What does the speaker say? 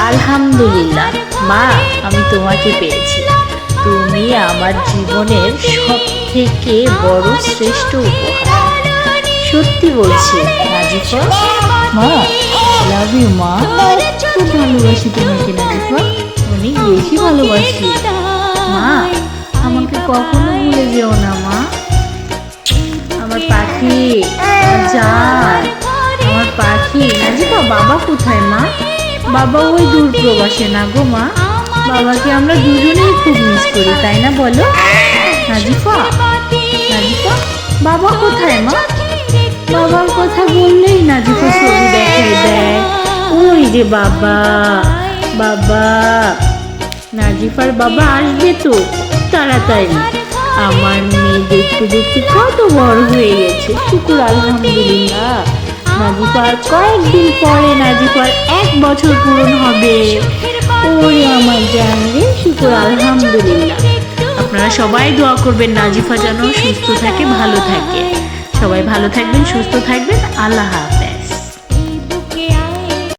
আলহামদুলিল্লাহ মা, আমি তোমাকে পেয়েছি। তুমি আমার জীবনের সব থেকে বড় শ্রেষ্ঠ উপহার। সত্যি বলছি নাজিফা। মা, লাভ ইউ মা। খুব ভালোবাসি তোমাকে নাজিফা, অনেক বেশি ভালোবাসি। মা, আমাকে কখনো ভুলে যেও না মা। আমার পাখি, আমার জান, আমার পাখি। নাজিফা, বাবা কোথায় মা? বাবা ওই দূর প্রবাসে না গো মা। বাবাকে আমরা দুজনেই খুব মিস করি, তাই না বলো নাজিফা? নাজিফা, বাবা কোথায় মা? বাবার কথা বললেই নাজিফা ছবি দেখাই দেয়। ওই যে বাবা, বাবা। নাজিফার বাবা আসবে তো তাড়াতাড়ি। আমার মেয়ে দেখতে দেখতে কত বড় হয়ে গেছে, শুকুর আলহামদুলিল্লাহ। নাজিফার কয়েকদিন পরে নাজিফার 1 বছর পূরণ হবে। ওরে আমার জান রে, শুকুর আলহামদুলিল্লাহ। আপনারা সবাই দোয়া করবেন নাজিফা যেন সুস্থ থাকে, ভালো থাকে। সবাই ভালো থাকবেন, সুস্থ থাকবেন। আল্লাহ হাফেজ।